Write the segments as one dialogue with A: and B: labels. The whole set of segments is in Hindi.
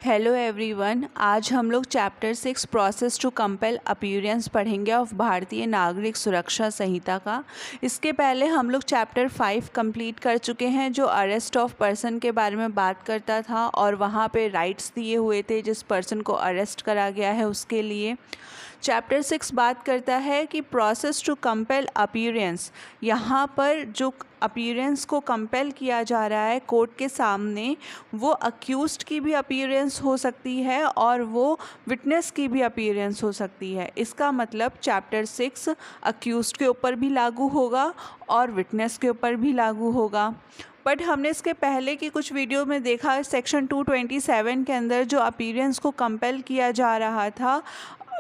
A: हेलो एवरीवन, आज हम लोग chapter 6 process to compel appearance पढ़ेंगे ऑफ भारतीय नागरिक सुरक्षा संहिता का। इसके पहले हम लोग चैप्टर 5 कंप्लीट कर चुके हैं जो अरेस्ट ऑफ पर्सन के बारे में बात करता था और वहाँ पे राइट्स दिए हुए थे जिस पर्सन को अरेस्ट करा गया है उसके लिए। चैप्टर 6 बात करता है कि प्रोसेस टू कंपेल अपीयरेंस, यहाँ पर जो अपीयरेंस को कंपेल किया जा रहा है कोर्ट के सामने, वो अक्यूज्ड की भी अपीयरेंस हो सकती है और वो विटनेस की भी अपीयरेंस हो सकती है। इसका मतलब चैप्टर 6 अक्यूज्ड के ऊपर भी लागू होगा और विटनेस के ऊपर भी लागू होगा। बट हमने इसके पहले की कुछ वीडियो में देखा सेक्शन 227 के अंदर जो अपीयरेंस को कंपेल किया जा रहा था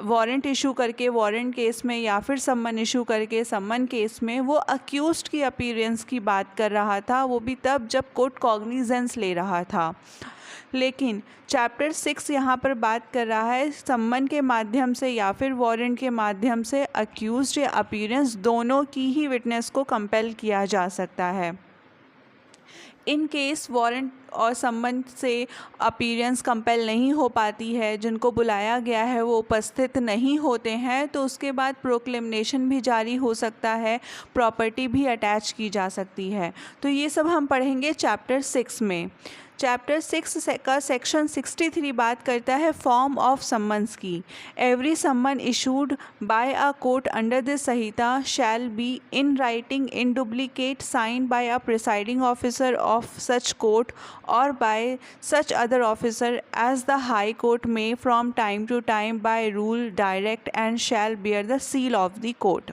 A: वारंट इशू करके वारंट केस में या फिर सम्मन इशू करके सम्मन केस में, वो अक्यूज्ड की अपीयरेंस की बात कर रहा था, वो भी तब जब कोर्ट कॉग्निजेंस ले रहा था। लेकिन चैप्टर 6 यहाँ पर बात कर रहा है सम्मन के माध्यम से या फिर वारंट के माध्यम से अक्यूज्ड या अपीयरेंस दोनों की ही विटनेस को कंपेल किया जा सकता है। इन केस वारंट और सम्मन से अपीयरेंस कंपेल नहीं हो पाती है, जिनको बुलाया गया है वो उपस्थित नहीं होते हैं, तो उसके बाद प्रोक्लेमेशन भी जारी हो सकता है, प्रॉपर्टी भी अटैच की जा सकती है। तो ये सब हम पढ़ेंगे चैप्टर 6 में। चैप्टर 6 का सेक्शन 63 बात करता है फॉर्म ऑफ सम्मन्स की। Every summon issued by a court under this Sanhita shall be in writing in duplicate sign by a presiding officer of such court or by such other officer as the high court may from time to time by rule direct and shall bear the seal of the court.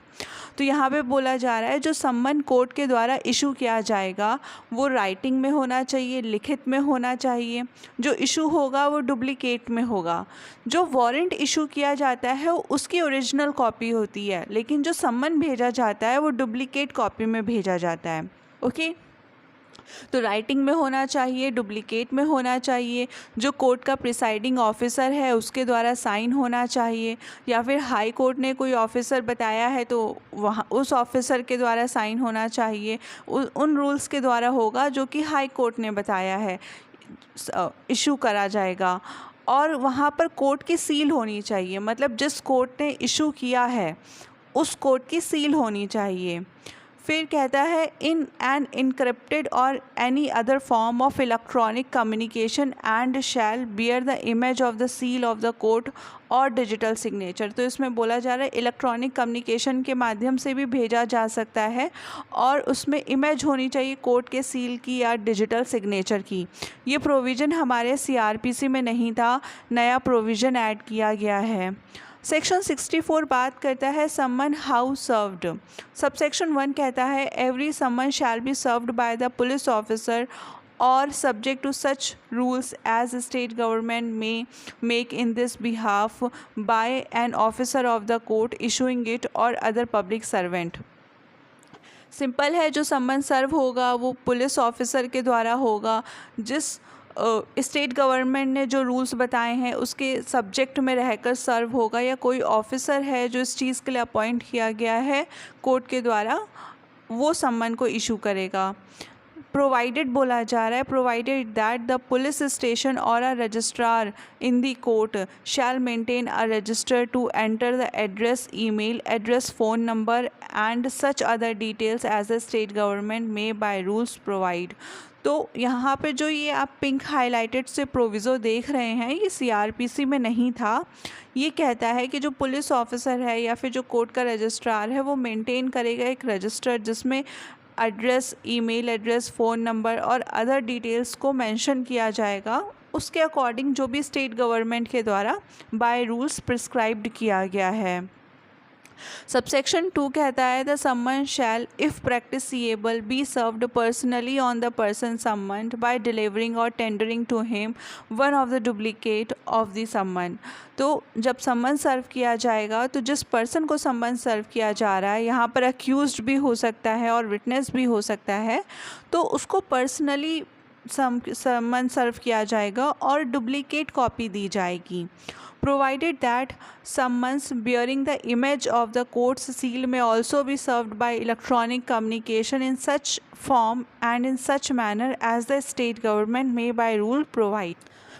A: तो यहाँ पे बोला जा रहा है जो सम्मन कोर्ट के द्वारा इशू किया जाएगा वो राइटिंग में होना चाहिए, लिखित में होना चाहिए। जो इशू होगा वो डुप्लीकेट में होगा। जो वारंट इशू किया जाता है उसकी ओरिजिनल कॉपी होती है, लेकिन जो सम्मन भेजा जाता है वो डुप्लीकेट कॉपी में भेजा जाता है। ओके, तो राइटिंग में होना चाहिए, डुप्लीकेट में होना चाहिए, जो कोर्ट का प्रिसाइडिंग ऑफिसर है उसके द्वारा साइन होना चाहिए, या फिर हाई कोर्ट ने कोई ऑफिसर बताया है तो वहाँ उस ऑफिसर के द्वारा साइन होना चाहिए। उन रूल्स के द्वारा होगा जो कि हाई कोर्ट ने बताया है, इशू करा जाएगा। और वहाँ पर कोर्ट की सील होनी चाहिए, मतलब जिस कोर्ट ने इशू किया है उस कोर्ट की सील होनी चाहिए। फिर कहता है इन एन इनक्रिप्टेड और any other form of electronic communication and shall bear the image of the seal of the court और डिजिटल सिग्नेचर। तो इसमें बोला जा रहा है इलेक्ट्रॉनिक कम्युनिकेशन के माध्यम से भी भेजा जा सकता है और उसमें इमेज होनी चाहिए कोर्ट के सील की या डिजिटल सिग्नेचर की। ये प्रोविज़न हमारे CRPC में नहीं था, नया प्रोविज़न ऐड किया गया है। सेक्शन 64 बात करता है सम्मन हाउ सर्व्ड। सबसेक्शन 1 कहता है every summon shall be served by the police officer or subject to such rules as state government may make in this behalf by an officer of the court issuing it or other public servant. Simple है, जो सम्मन सर्व होगा वो पुलिस ऑफिसर के द्वारा होगा, जिस स्टेट गवर्नमेंट ने जो रूल्स बताए हैं उसके सब्जेक्ट में रहकर सर्व होगा, या कोई ऑफिसर है जो इस चीज़ के लिए अपॉइंट किया गया है कोर्ट के द्वारा, वो सम्मन को इशू करेगा। प्रोवाइडेड बोला जा रहा है provided that the police station or a registrar in the court shall maintain a register to enter the address, email address, phone number and such other details as the state government may by rules provide. तो यहाँ पे जो ये आप पिंक हाईलाइटेड से प्रोविज़ो देख रहे हैं ये CRPC में नहीं था। ये कहता है कि जो पुलिस ऑफिसर है या फिर जो कोर्ट का रजिस्ट्रार है वो मेंटेन करेगा एक रजिस्टर जिसमें address, email address, phone number और अदर डिटेल्स को मेंशन किया जाएगा, उसके अकॉर्डिंग जो भी स्टेट गवर्नमेंट के द्वारा बाय रूल्स प्रिस्क्राइब्ड किया गया है। सबसेक्शन 2 कहता है the summon shall if practicable be served personally on the person summoned by delivering or tendering to him one of the duplicate of the summon. तो जब सम्मन सर्व किया जाएगा तो जिस पर्सन को सम्मन सर्व किया जा रहा है, यहाँ पर अक्यूज्ड भी हो सकता है और विटनेस भी हो सकता है, तो उसको पर्सनली सम्मन सर्व किया जाएगा और डुप्लीकेट कॉपी दी जाएगी। provided that summons bearing the image of the court's seal may also be served by electronic communication in such form and in such manner as the state government may by rule provide।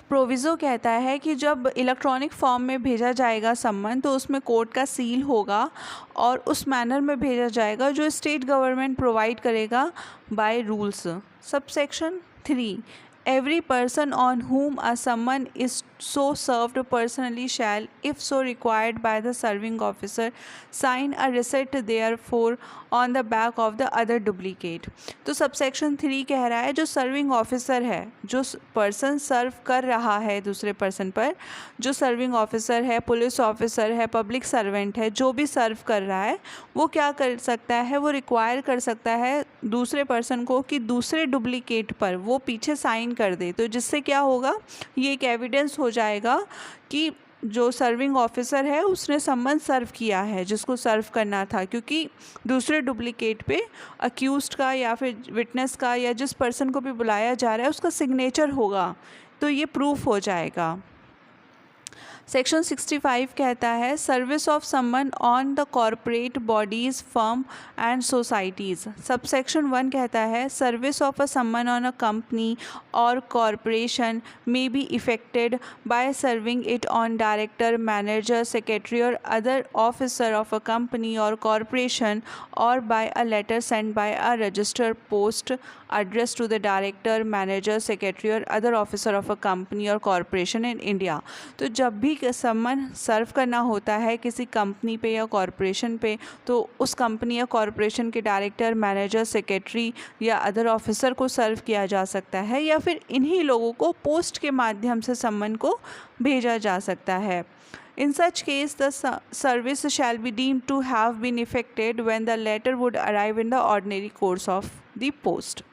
A: Proviso कहता है कि जब इलेक्ट्रॉनिक फॉर्म में भेजा जाएगा सम्मन तो उसमें कोर्ट का सील होगा और उस मैनर में भेजा जाएगा जो स्टेट गवर्नमेंट प्रोवाइड करेगा by rules. Subsection 3, every person on whom a summon is so served personally shall, if so required by the serving officer, sign a receipt therefor on the back of the other duplicate। तो सबसेक्शन 3 कह रहा है जो सर्विंग ऑफिसर है, जो पर्सन सर्व कर रहा है दूसरे पर्सन पर, जो सर्विंग ऑफिसर है, पुलिस ऑफिसर है, पब्लिक सर्वेंट है, जो भी सर्व कर रहा है वो क्या कर सकता है, वो रिक्वायर कर सकता है दूसरे पर्सन को कि दूसरे डुप्लीकेट पर वो पीछे साइन कर दे। तो जिससे क्या होगा, ये एक एविडेंस हो जाएगा कि जो सर्विंग ऑफिसर है उसने सम्मन सर्व किया है जिसको सर्व करना था, क्योंकि दूसरे डुप्लीकेट पे अक्यूज्ड का या फिर विटनेस का या जिस पर्सन को भी बुलाया जा रहा है उसका सिग्नेचर होगा, तो ये प्रूफ हो जाएगा। सेक्शन 65 कहता है service of summon on the corporate bodies, firm and societies. Subsection 1 कहता है service of a summon on a company और corporation may be effected by serving it on director, manager, secretary और other officer of a company और कॉरपोरेशन और by a letter send by a registered post addressed to the director, manager, secretary और other officer of a company और corporation in India। तो जब भी सम्मन सर्व करना होता है किसी कंपनी पे या कॉरपोरेशन पे तो उस कंपनी या कॉरपोरेशन के डायरेक्टर, मैनेजर, सेक्रेटरी या अदर ऑफिसर को सर्व किया जा सकता है या फिर इन्हीं लोगों को पोस्ट के माध्यम से सम्मन को भेजा जा सकता है। In such case, the service shall be deemed to have been effected when the letter would arrive in the ordinary course of the post।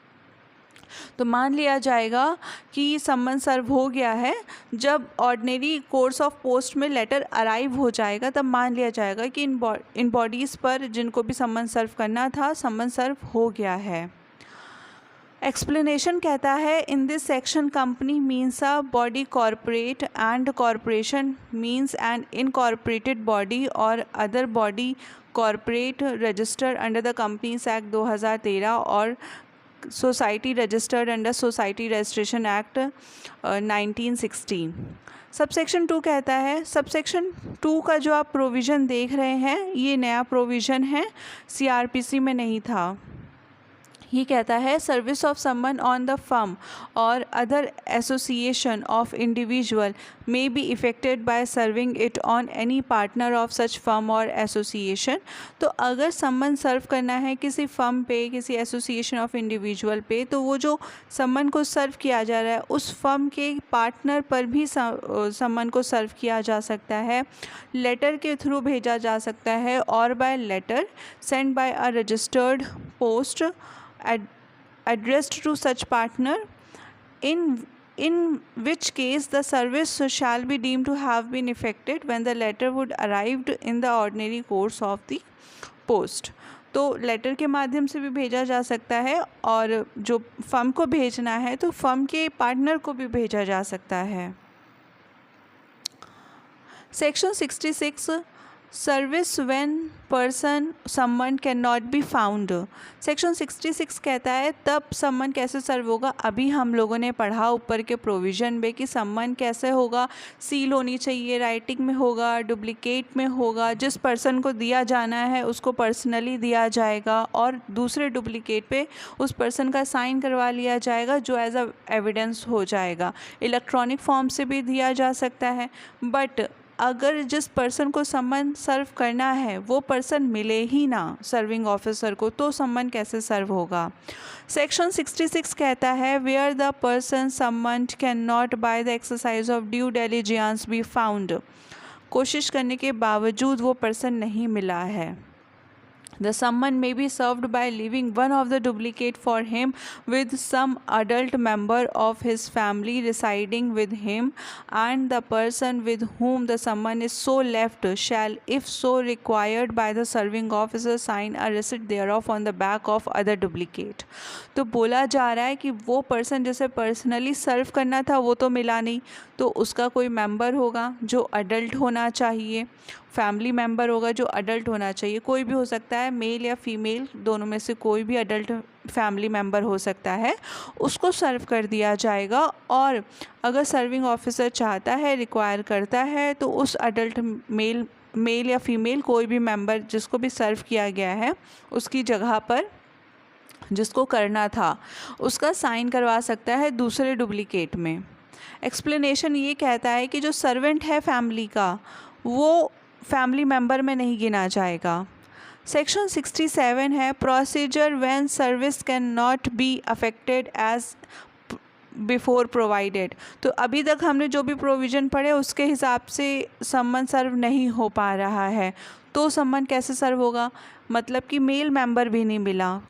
A: तो मान लिया जाएगा कि सम्मन सर्व हो गया है, जब ऑर्डिनरी कोर्स ऑफ पोस्ट में लेटर अराइव हो जाएगा तब मान लिया जाएगा कि इन बॉडीज़ पर जिनको भी सम्मन सर्व करना था सम्मन सर्व हो गया है। एक्सप्लेनेशन कहता है in this section company means a body corporate and corporation means an incorporated body और other body corporate registered under the companies act 2013 और society registered under society registration act 1916। Subsection 2 कहता है, सबसेक्शन 2 का जो आप प्रोविज़न देख रहे हैं ये नया प्रोविज़न है, सीआरपीसी में नहीं था। ये कहता है service of summon on the firm और other association of individual may be effected by serving it on any partner of such firm और एसोसिएशन। तो अगर सम्मन सर्व करना है किसी फर्म पे, किसी एसोसिएशन ऑफ इंडिविजुअल पे, तो वो जो सम्मन को सर्व किया जा रहा है उस फर्म के पार्टनर पर भी सम्मन को सर्व किया जा सकता है, लेटर के थ्रू भेजा जा सकता है और by letter send by a registered post addressed to such partner, in which case the service shall be deemed to have been effected when the letter would arrived in the ordinary course of the post। तो लेटर के माध्यम से भी भेजा जा सकता है और जो फर्म को भेजना है तो फर्म के पार्टनर को भी भेजा जा सकता है। सेक्शन 66 सर्विस व्हेन पर्सन सम्मन can not be found. Section 66 कहता है तब सम्मन कैसे सर्व होगा। अभी हम लोगों ने पढ़ा ऊपर के प्रोविज़न में कि सम्मन कैसे होगा, सील होनी चाहिए, राइटिंग में होगा, डुप्लीकेट में होगा, जिस पर्सन को दिया जाना है उसको पर्सनली दिया जाएगा और दूसरे डुप्लीकेट पे उस पर्सन का साइन करवा लिया जाएगा जो एज अ एविडेंस हो जाएगा। इलेक्ट्रॉनिक फॉर्म से भी दिया जा सकता है, बट अगर जिस पर्सन को सम्मन सर्व करना है वो पर्सन मिले ही ना सर्विंग ऑफिसर को तो सम्मन कैसे सर्व होगा। सेक्शन 66 कहता है where the person summoned can not by the exercise of due diligence be found. कोशिश करने के बावजूद वो पर्सन नहीं मिला है। The summon may be served by leaving one of the duplicate for him with some adult member of his family residing with him, and the person with whom the summon is so left shall, if so required by the serving officer, sign a receipt thereof on the back of other duplicate। तो बोला जा रहा है कि वो पर्सन जिसे पर्सनली सर्व करना था वो तो मिला नहीं, तो उसका कोई मेंबर होगा जो अडल्ट होना चाहिए, फैमिली मेंबर होगा जो अडल्ट होना चाहिए, कोई भी हो सकता है, है, मेल या फीमेल दोनों में से कोई भी अडल्ट फैमिली मेम्बर हो सकता है, उसको सर्व कर दिया जाएगा। और अगर सर्विंग ऑफिसर चाहता है, रिक्वायर करता है, तो उस अडल्ट मेल या फीमेल कोई भी मेंबर जिसको भी सर्व किया गया है उसकी जगह पर जिसको करना था उसका साइन करवा सकता है दूसरे डुप्लीकेट में। एक्सप्लेनेशन ये कहता है कि जो सर्वेंट है फैमिली का वो फैमिली मेंबर में नहीं गिना जाएगा। सेक्शन 67 है procedure when service can not be affected as before provided. तो अभी तक हमने जो भी प्रोविज़न पढ़े उसके हिसाब से सम्मन सर्व नहीं हो पा रहा है, तो सम्मन कैसे सर्व होगा? मतलब कि मेल मेंबर भी नहीं मिला,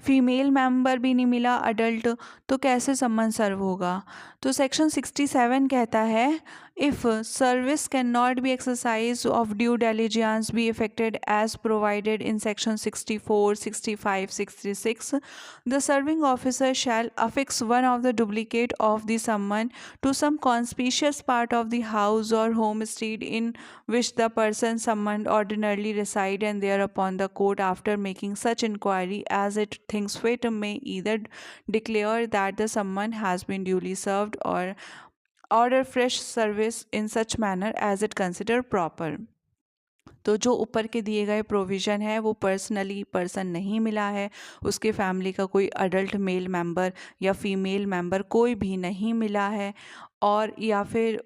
A: फीमेल मेंबर भी नहीं मिला अडल्ट, तो कैसे सम्मन सर्व होगा? तो सेक्शन 67 कहता है if service can not be exercise of due diligence be effected as provided in section 64, 65, 66, the serving officer shall affix one of the duplicate of the summon to some conspicuous part of the house or homestead in which the person summoned ordinarily reside, and thereupon the court, after making such inquiry as it thinks fit, may either declare that the summon has been duly served or order fresh service in such manner as it consider proper। तो जो ऊपर के दिए गए प्रोविज़न है वो पर्सन नहीं मिला है, उसके फैमिली का कोई अडल्ट मेल मेंबर या फीमेल मेंबर कोई भी नहीं मिला है, और या फिर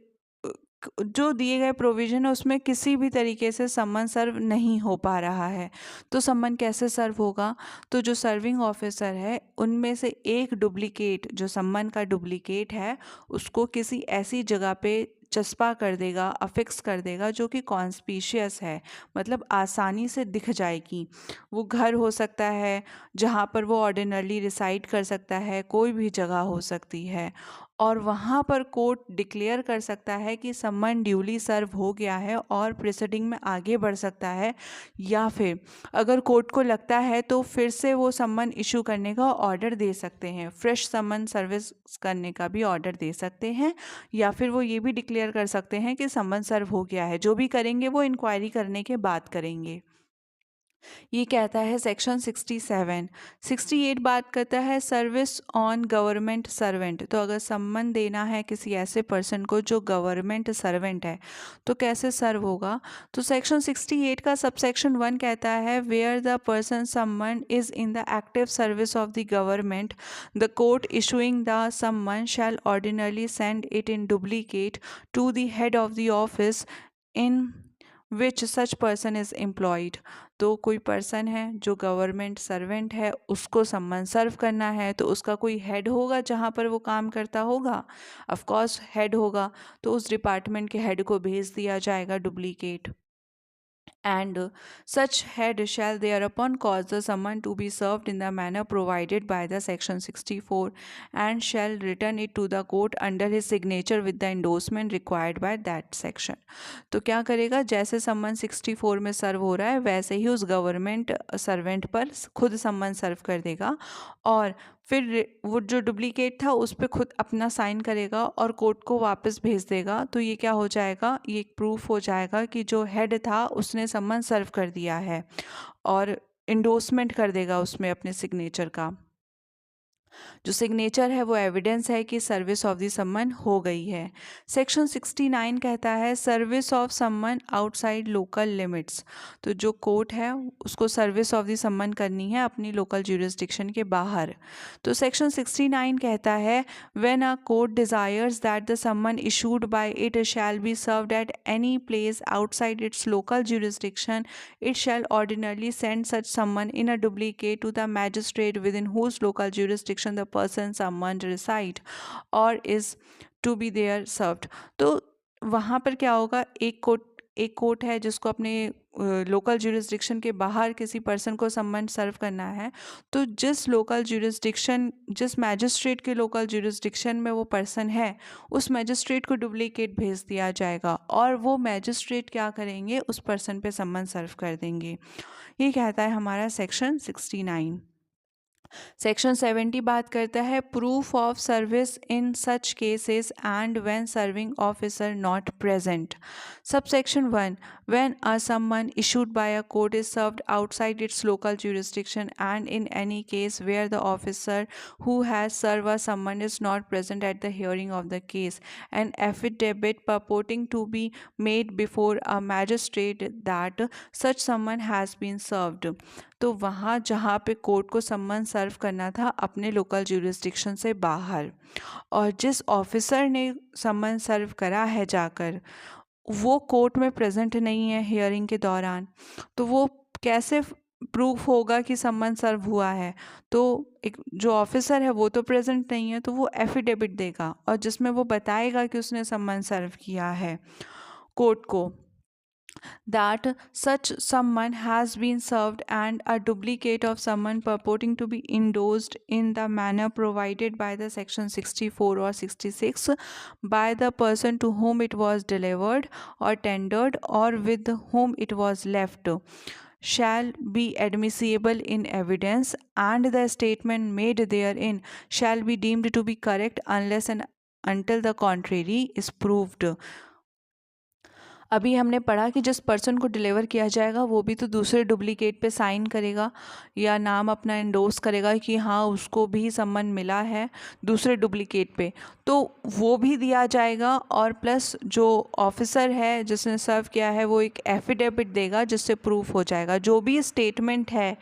A: जो दिए गए प्रोविज़न है उसमें किसी भी तरीके से सम्मन सर्व नहीं हो पा रहा है, तो सम्मन कैसे सर्व होगा? तो जो सर्विंग ऑफिसर है उनमें से एक डुप्लीकेट, जो सम्मन का डुप्लीकेट है, उसको किसी ऐसी जगह पे चस्पा कर देगा, अफिक्स कर देगा जो कि कॉन्स्पिशियस है, मतलब आसानी से दिख जाएगी। वो घर हो सकता है जहाँ पर वो ऑर्डिनरली रिसाइड कर सकता है, कोई भी जगह हो सकती है, और वहाँ पर कोर्ट डिक्लेयर कर सकता है कि सम्मन ड्यूली सर्व हो गया है और प्रोसीडिंग में आगे बढ़ सकता है, या फिर अगर कोर्ट को लगता है तो फिर से वो सम्मन इशू करने का ऑर्डर दे सकते हैं, फ्रेश सम्मन सर्विस करने का भी ऑर्डर दे सकते हैं, या फिर वो ये भी डिक्लेयर कर सकते हैं कि सम्मन सर्व हो गया है। जो भी करेंगे वो इंक्वायरी करने के बाद करेंगे। ये कहता है सेक्शन 67। 68 बात करता है सर्विस ऑन गवर्नमेंट सर्वेंट। तो अगर सम्मन देना है किसी ऐसे पर्सन को जो गवर्नमेंट सर्वेंट है तो कैसे सर्व होगा? तो सेक्शन 68 का सबसेक्शन 1 कहता है where the person summon is in the active service of the government, the court issuing the summon shall ordinarily send it in duplicate to the head of the office in which such person is employed. तो कोई पर्सन है जो गवर्नमेंट सर्वेंट है, उसको सम्मन सर्व करना है, तो उसका कोई हेड होगा जहाँ पर वो काम करता होगा, ऑफ कोर्स हेड होगा, तो उस डिपार्टमेंट के हेड को भेज दिया जाएगा duplicate. And such head shall thereupon cause the summon to be served in the manner provided by the section 64 and shall return it to the court under his signature with the endorsement required by that section। तो क्या करेगा? जैसे सम्मन 64 में सर्व हो रहा है वैसे ही उस गवर्नमेंट सर्वेंट पर खुद सम्मन सर्व कर देगा, और फिर वो जो डुप्लीकेट था उस पर खुद अपना साइन करेगा और कोर्ट को वापस भेज देगा। तो ये क्या हो जाएगा? ये एक प्रूफ हो जाएगा कि जो हेड था उसने सम्मन सर्व कर दिया है, और इंडोर्समेंट कर देगा उसमें अपने सिग्नेचर का। जो सिग्नेचर है वो एविडेंस है कि सर्विस ऑफ द सम्मन हो गई है। सेक्शन 69 कहता है सर्विस ऑफ सम्मन आउटसाइड लोकल लिमिट्स। तो जो कोर्ट है उसको सर्विस ऑफ द सम्मन करनी है अपनी लोकल ज्यूरिसडिक्शन के बाहर। तो सेक्शन 69 कहता है when a court desires that the summon issued by it shall be served at any place outside its local jurisdiction, it shall ordinarily send such summon in a duplicate to the magistrate within whose local jurisdiction the person summoned reside or is to be there served। तो वहाँ पर क्या होगा? एक कोर्ट है जिसको अपने लोकल ज्यूरिसडिक्शन के बाहर किसी पर्सन को सम्मन सर्व करना है, तो जिस मैजिस्ट्रेट के लोकल ज्यूरिसडिक्शन में वो पर्सन है उस मैजिस्ट्रेट को डुप्लीकेट भेज दिया जाएगा, और वो मैजिस्ट्रेट क्या करेंगे? उस पर्सन पे सम्मन सर्व कर देंगे। ये कहता है हमारा सेक्शन 69। सेक्शन 70 बात करता है proof of service in such cases and when serving officer not present. Subsection 1, when a summon issued by a court is served outside its local jurisdiction and in any case where the officer who has served a summon is not present at the hearing of the case, an affidavit purporting to be made before a magistrate that such summon has been served। तो वहाँ जहाँ पे कोर्ट को सम्मन सर्व करना था अपने लोकल ज्यूरिसडिक्शन से बाहर, और जिस ऑफिसर ने सम्मन सर्व करा है जाकर वो कोर्ट में प्रेजेंट नहीं है हियरिंग के दौरान, तो वो कैसे प्रूफ होगा कि सम्मन सर्व हुआ है। तो एक जो ऑफिसर है वो तो प्रेजेंट नहीं है, तो वो एफिडेविट देगा और जिसमें वो बताएगा कि उसने सम्मन सर्व किया है कोर्ट को, that such summon has been served and a duplicate of summon purporting to be endorsed in the manner provided by the section 64 or 66 by the person to whom it was delivered or tendered or with whom it was left shall be admissible in evidence, and the statement made therein shall be deemed to be correct unless and until the contrary is proved। अभी हमने पढ़ा कि जिस पर्सन को डिलीवर किया जाएगा वो भी तो दूसरे डुप्लीकेट पे साइन करेगा या नाम अपना एंडोर्स करेगा कि हाँ उसको भी सम्मन मिला है दूसरे डुप्लीकेट पे, तो वो भी दिया जाएगा। और प्लस जो ऑफिसर है जिसने सर्व किया है वो एक एफिडेविट देगा जिससे प्रूफ हो जाएगा। जो भी स्टेटमेंट है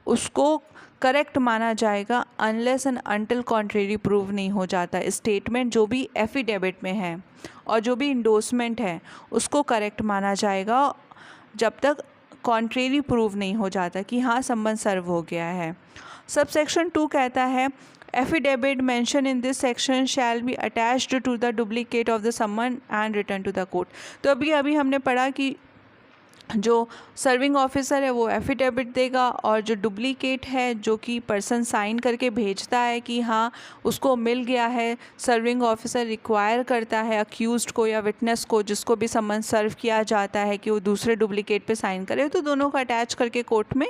A: उसको करेक्ट माना जाएगा unless and until contrary prove नहीं हो जाता। स्टेटमेंट जो भी एफिडेविट में है और जो भी इंडोर्समेंट है उसको करेक्ट माना जाएगा जब तक कॉन्ट्रेरी प्रूव नहीं हो जाता कि हाँ सम्मन सर्व हो गया है। सबसेक्शन 2 कहता है affidavit mention in this section shall be attached to the duplicate of the summon and return to the court. तो अभी हमने पढ़ा कि जो सर्विंग ऑफिसर है वो एफिडेविट देगा और जो डुप्लीकेट है जो कि पर्सन साइन करके भेजता है कि हाँ उसको मिल गया है, सर्विंग ऑफिसर रिक्वायर करता है अक्यूज्ड को या विटनेस को जिसको भी सम्मन सर्व किया जाता है कि वो दूसरे डुप्लीकेट पे साइन करे, तो दोनों को अटैच करके कोर्ट में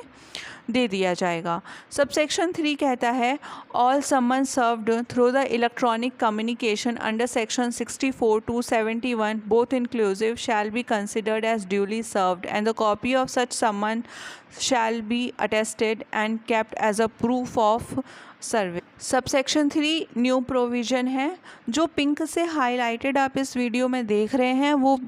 A: दे दिया जाएगा। सबसेक्शन 3 कहता है all summon served through the electronic communication under section 64 to 71 both inclusive shall be considered as duly served and the copy of such summon shall be attested and kept as a proof of service. Subsection 3 new provision है। जो पिंक से हाईलाइटेड आप इस वीडियो में देख रहे हैं वो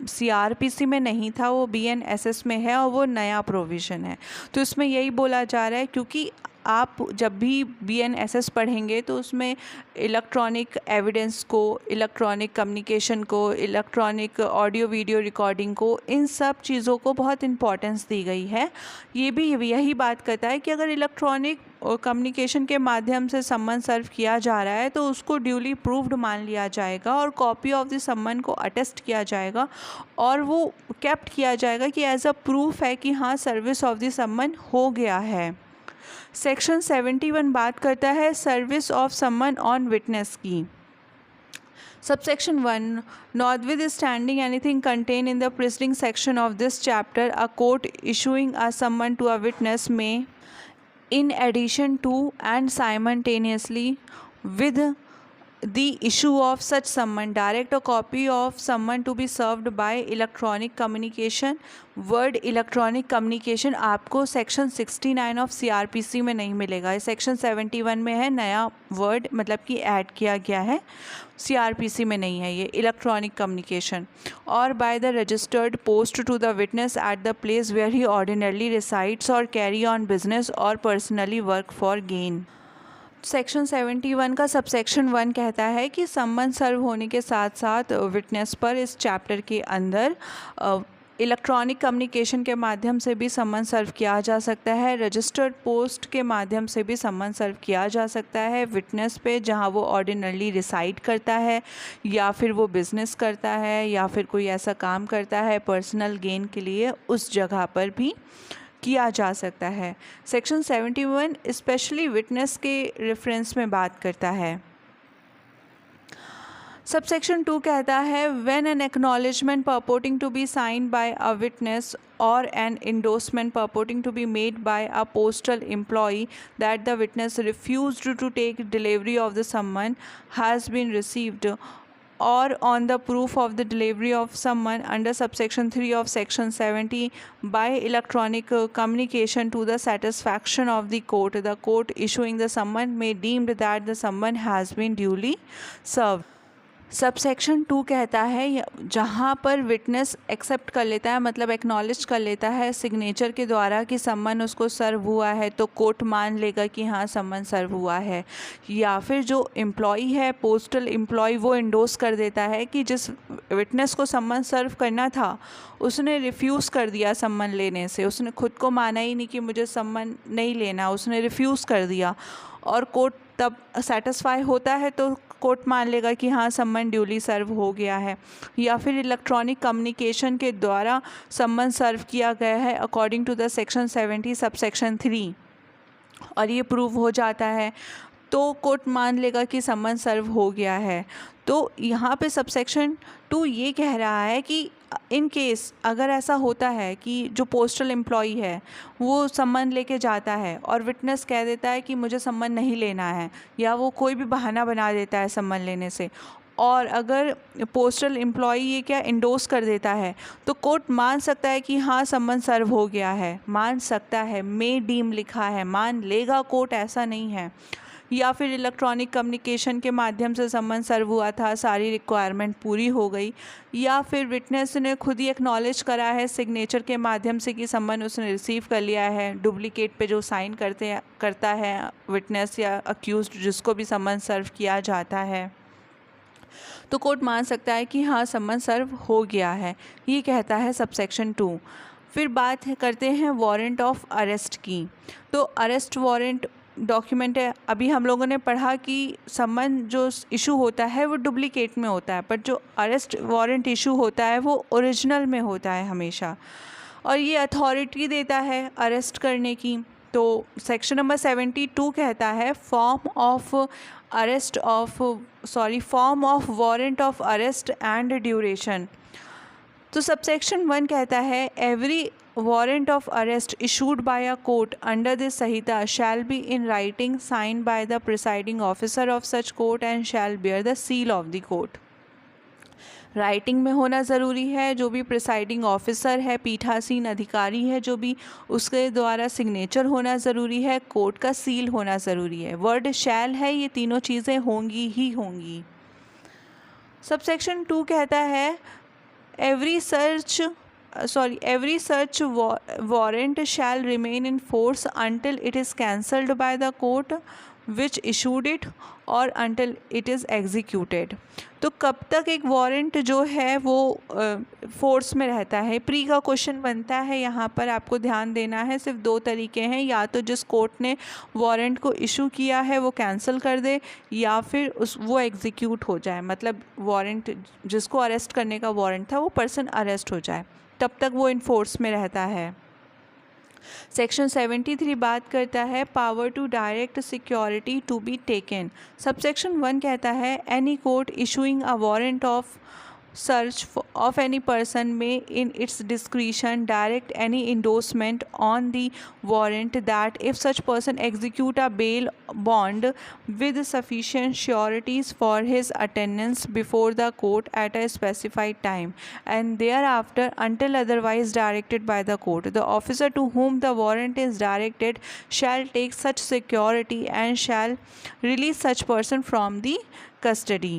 A: CRPC में नहीं था, वो BNSS में है और वो नया प्रोविज़न है। तो इसमें यही बोला जा रहा है क्योंकि आप जब भी BNSS पढ़ेंगे तो उसमें इलेक्ट्रॉनिक एविडेंस को, इलेक्ट्रॉनिक कम्युनिकेशन को, इलेक्ट्रॉनिक ऑडियो वीडियो रिकॉर्डिंग को, इन सब चीज़ों को बहुत इम्पोर्टेंस दी गई है। ये भी यही बात करता है कि अगर इलेक्ट्रॉनिक कम्युनिकेशन के माध्यम से सम्मन सर्व किया जा रहा है तो उसको ड्यूली प्रूव्ड मान लिया जाएगा और कॉपी ऑफ द सम्मन को अटेस्ट किया जाएगा और वो केप्ट किया जाएगा कि एज अ प्रूफ है कि हाँ सर्विस ऑफ द सम्मन हो गया है। सेक्शन 71 बात करता है service of summon on witness की। Subsection 1, notwithstanding anything contained in the preceding section of this chapter, a court issuing a summon to a witness may, in addition to and simultaneously with the issue of such summon, direct a copy of summon to be served by electronic communication। Word electronic communication आपको सेक्शन 69 ऑफ CRPC में नहीं मिलेगा, सेक्शन 71 में है, नया वर्ड मतलब कि ऐड किया गया है, CRPC में नहीं है ये इलेक्ट्रॉनिक कम्युनिकेशन। और by the registered post to the witness at the place where he ordinarily resides और कैरी ऑन बिजनेस और personally work for gain. Section 71 का सबसेक्शन 1 कहता है कि सम्मन सर्व होने के साथ साथ विटनेस पर इस चैप्टर के अंदर इलेक्ट्रॉनिक कम्युनिकेशन के माध्यम से भी सम्मन सर्व किया जा सकता है, रजिस्टर्ड पोस्ट के माध्यम से भी सम्मन सर्व किया जा सकता है विटनेस पे जहां वो ऑर्डिनरली रिसाइड करता है या फिर वो बिज़नेस करता है या फिर कोई ऐसा काम करता है पर्सनल गेन के लिए, उस जगह पर भी किया जा सकता है। सेक्शन 71 स्पेशली विटनेस के रेफरेंस में बात करता है। सबसेक्शन 2 कहता है when an acknowledgement purporting to be signed by a witness or an endorsement purporting to be made by a postal employee that the witness refused to take delivery of the summon has been received or on the proof of the delivery of summon under subsection 3 of section 70 by electronic communication to the satisfaction of the court issuing the summon may deemed that the summon has been duly served. Subsection 2 कहता है जहाँ पर विटनेस एक्सेप्ट कर लेता है, मतलब एक्नॉलेज कर लेता है सिग्नेचर के द्वारा कि सम्मन उसको सर्व हुआ है, तो कोर्ट मान लेगा कि हाँ सम्मन सर्व हुआ है। या फिर जो एम्प्लॉई है, पोस्टल एम्प्लॉय, वो इंडोर्स कर देता है कि जिस विटनेस को सम्मन सर्व करना था उसने रिफ्यूज़ कर दिया सम्मन लेने से, उसने खुद को माना ही नहीं कि मुझे सम्मन नहीं लेना, उसने रिफ्यूज़ कर दिया और कोर्ट तब सेटिस्फाई होता है तो कोर्ट मान लेगा कि हाँ सम्मन ड्यूली सर्व हो गया है। या फिर इलेक्ट्रॉनिक कम्युनिकेशन के द्वारा सम्मन सर्व किया गया है according to the section 70 subsection 3 और ये प्रूव हो जाता है तो कोर्ट मान लेगा कि सम्मन सर्व हो गया है। तो यहाँ पे सबसेक्शन 2 ये कह रहा है कि इन केस अगर ऐसा होता है कि जो पोस्टल एम्प्लॉई है वो सम्मन लेके जाता है और विटनेस कह देता है कि मुझे सम्मन नहीं लेना है, या वो कोई भी बहाना बना देता है सम्मन लेने से, और अगर पोस्टल एम्प्लॉई ये क्या इंडोर्स कर देता है तो कोर्ट मान सकता है कि हाँ सम्मन सर्व हो गया है, मान सकता है, मे डीम लिखा है, मान लेगा कोर्ट, ऐसा नहीं है। या फिर इलेक्ट्रॉनिक कम्युनिकेशन के माध्यम से सम्मन सर्व हुआ था, सारी रिक्वायरमेंट पूरी हो गई, या फिर विटनेस ने खुद ही एक्नॉलेज करा है सिग्नेचर के माध्यम से कि सम्मन उसने रिसीव कर लिया है, डुप्लीकेट पे जो साइन करता है विटनेस या अक्यूज्ड जिसको भी सम्मन सर्व किया जाता है, तो कोर्ट मान सकता है कि हाँ सम्मन सर्व हो गया है। ये कहता है सबसेक्शन 2। फिर बात करते हैं वारंट ऑफ अरेस्ट की। तो अरेस्ट वारंट डॉक्यूमेंट है, अभी हम लोगों ने पढ़ा कि सम्मन जो इशू होता है वो डुप्लीकेट में होता है, पर जो अरेस्ट वारंट इशू होता है वो ओरिजिनल में होता है हमेशा, और ये अथॉरिटी देता है अरेस्ट करने की। तो सेक्शन नंबर 72 कहता है form of warrant of arrest and duration. तो सबसेक्शन 1 कहता है every warrant of arrest issued by a court under this Sahita shall be in writing signed by the presiding officer of such court and shall bear the seal of the court। Writing में होना ज़रूरी है, जो भी प्रिसाइडिंग ऑफिसर है, पीठासीन अधिकारी है, जो भी उसके द्वारा सिग्नेचर होना ज़रूरी है, कोर्ट का सील होना ज़रूरी है, वर्ड शैल है, ये तीनों चीज़ें होंगी ही होंगी। सबसेक्शन 2 कहता है every such warrant shall remain in force until it is cancelled by the court which issued it or until it is executed। तो कब तक एक वारंट जो है वो फोर्स में रहता है, प्री का क्वेश्चन बनता है, यहाँ पर आपको ध्यान देना है। सिर्फ 2 तरीके हैं, या तो जिस कोर्ट ने वारंट को इशू किया है वो कैंसिल कर दे, या फिर वो एग्जीक्यूट हो जाए, मतलब वारंट जिसको अरेस्ट करने का वारंट था वो पर्सन अरेस्ट हो जाए, तब तक वो इनफोर्स में रहता है। सेक्शन 73 बात करता है power to direct security to be taken. Subsection 1 कहता है any court issuing a warrant of search of any person may in its discretion direct any endorsement on the warrant that if such person execute a bail bond with sufficient sureties for his attendance before the court at a specified time and thereafter until otherwise directed by the court, the officer to whom the warrant is directed shall take such security and shall release such person from the custody।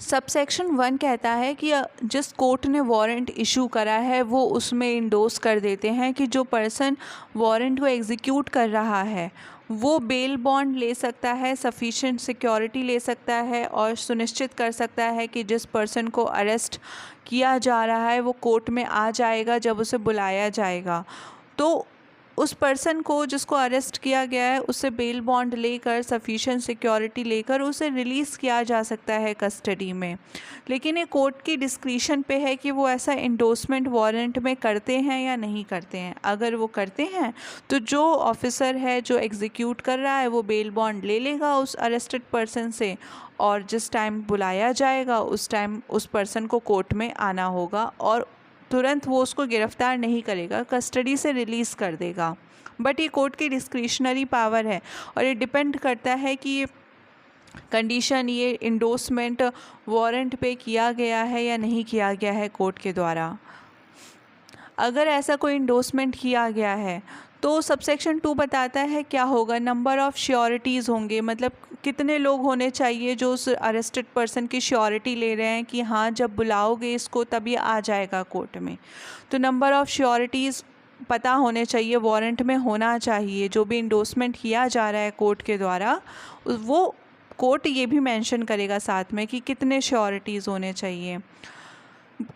A: Subsection 1 कहता है कि जिस कोर्ट ने वारंट इशू करा है वो उसमें इंडोर्स कर देते हैं कि जो पर्सन वारंट को एग्जीक्यूट कर रहा है वो बेल बॉन्ड ले सकता है, सफिशिएंट सिक्योरिटी ले सकता है और सुनिश्चित कर सकता है कि जिस पर्सन को अरेस्ट किया जा रहा है वो कोर्ट में आ जाएगा जब उसे बुलाया जाएगा। तो उस पर्सन को जिसको अरेस्ट किया गया है उससे बेल बॉन्ड लेकर सफिशिएंट सिक्योरिटी लेकर उसे रिलीज़ किया जा सकता है कस्टडी में। लेकिन ये कोर्ट की डिस्क्रिशन पे है कि वो ऐसा इंडोर्समेंट वारंट में करते हैं या नहीं करते हैं। अगर वो करते हैं तो जो ऑफिसर है जो एग्जीक्यूट कर रहा है वो बेल बॉन्ड ले लेगा उस अरेस्टेड पर्सन से, और जिस टाइम बुलाया जाएगा उस टाइम उस पर्सन को कोर्ट में आना होगा और तुरंत वो उसको गिरफ्तार नहीं करेगा, कस्टडी से रिलीज़ कर देगा। बट ये कोर्ट की डिस्क्रिशनरी पावर है और ये डिपेंड करता है कि ये कंडीशन, ये इंडोर्समेंट वारंट पे किया गया है या नहीं किया गया है कोर्ट के द्वारा। अगर ऐसा कोई इंडोर्समेंट किया गया है तो सबसेक्शन 2 बताता है क्या होगा, नंबर ऑफ़ श्योरिटीज़ होंगे, मतलब कितने लोग होने चाहिए जो उस अरेस्टेड पर्सन की श्योरिटी ले रहे हैं कि हाँ जब बुलाओगे इसको तब ये आ जाएगा कोर्ट में। तो नंबर ऑफ़ श्योरिटीज़ पता होने चाहिए, वारंट में होना चाहिए। जो भी इंडोर्समेंट किया जा रहा है कोर्ट के द्वारा वो कोर्ट ये भी मेंशन करेगा साथ में कि कितने श्योरिटीज़ होने चाहिए।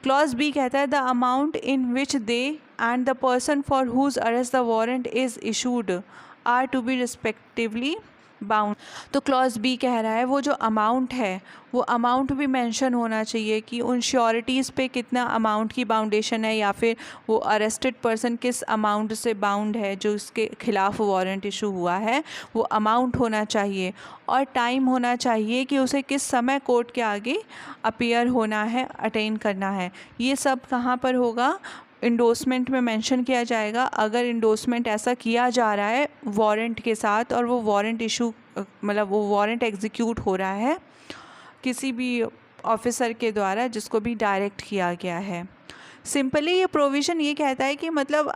A: क्लॉज बी कहता है the amount in which they and the person for whom arrest the warrant is issued are to be respectively bound. तो क्लॉज बी कह रहा है वो जो अमाउंट है वो अमाउंट भी मेंशन होना चाहिए कि उन श्योरिटीज़ पे कितना अमाउंट की बाउंडेशन है या फिर वो अरेस्टेड पर्सन किस अमाउंट से बाउंड है जो इसके खिलाफ वारंट इशू हुआ है, वो अमाउंट होना चाहिए और टाइम होना चाहिए कि उसे किस समय कोर्ट के आगे अपीयर होना है, अटेंड करना है। ये सब कहाँ पर होगा, इंडोर्समेंट में मेंशन किया जाएगा। अगर इंडोर्समेंट ऐसा किया जा रहा है वारंट के साथ और वो वारंट इशू मतलब वो वारंट एग्जीक्यूट हो रहा है किसी भी ऑफिसर के द्वारा जिसको भी डायरेक्ट किया गया है। सिंपली ये प्रोविज़न ये कहता है कि मतलब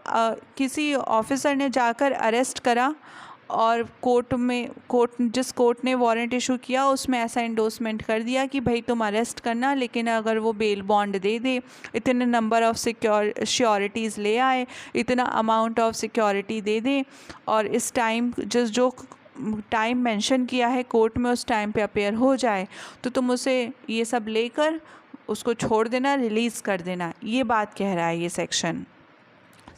A: किसी ऑफिसर ने जाकर अरेस्ट करा और जिस कोर्ट ने वारंट इशू किया उसमें ऐसा इंडोर्समेंट कर दिया कि भाई तुम अरेस्ट करना, लेकिन अगर वो बेल बॉन्ड दे दे, इतने नंबर ऑफ़ श्योरिटीज़ ले आए, इतना अमाउंट ऑफ सिक्योरिटी दे दे और इस टाइम जो टाइम मेंशन किया है कोर्ट में उस टाइम पे अपीयर हो जाए, तो तुम उसे ये सब लेकर उसको छोड़ देना, रिलीज़ कर देना। ये बात कह रहा है ये सेक्शन।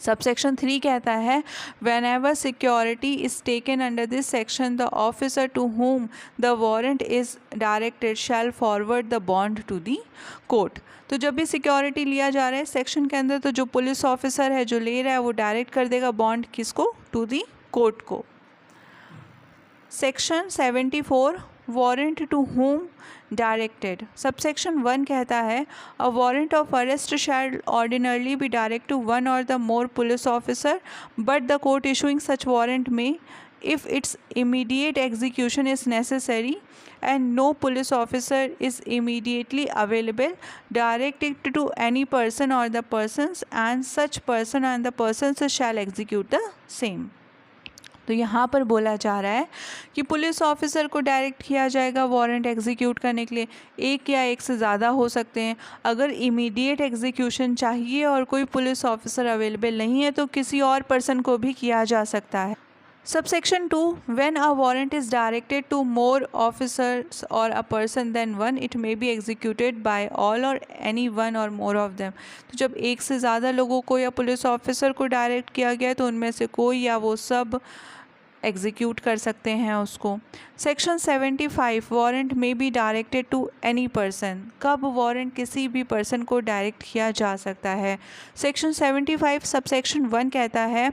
A: सबसेक्शन 3 कहता है whenever security is taken under this section the officer to whom the warrant is directed shall forward the bond to the court। तो जब भी सिक्योरिटी लिया जा रहा है सेक्शन के अंदर तो जो पुलिस ऑफिसर है जो ले रहा है वो डायरेक्ट कर देगा बॉन्ड किसको, टू दी कोर्ट को। Section 74 warrant to whom directed. Subsection 1 कहता है a warrant of arrest shall ordinarily be direct to one और the more police officer but the court issuing such warrant may if its immediate execution is necessary and no police officer is immediately available, direct it to any person or the persons and such person and the persons shall execute the same। तो यहाँ पर बोला जा रहा है कि पुलिस ऑफिसर को डायरेक्ट किया जाएगा वारंट एग्जीक्यूट करने के लिए, एक या एक से ज़्यादा हो सकते हैं। अगर इमीडिएट एग्जीक्यूशन चाहिए और कोई पुलिस ऑफिसर अवेलेबल नहीं है तो किसी और पर्सन को भी किया जा सकता है। Subsection 2 when a warrant is directed to more officers or a person than one it may be executed by all or any one or more of them। तो जब एक से ज़्यादा लोगों को या पुलिस ऑफिसर को डायरेक्ट किया गया तो उनमें से कोई या वो सब एग्जीक्यूट कर सकते हैं उसको। सेक्शन 75 वारंट में be directed to any person. कब वारंट किसी भी पर्सन को डायरेक्ट किया जा सकता है। सेक्शन 75 सबसेक्शन 1 कहता है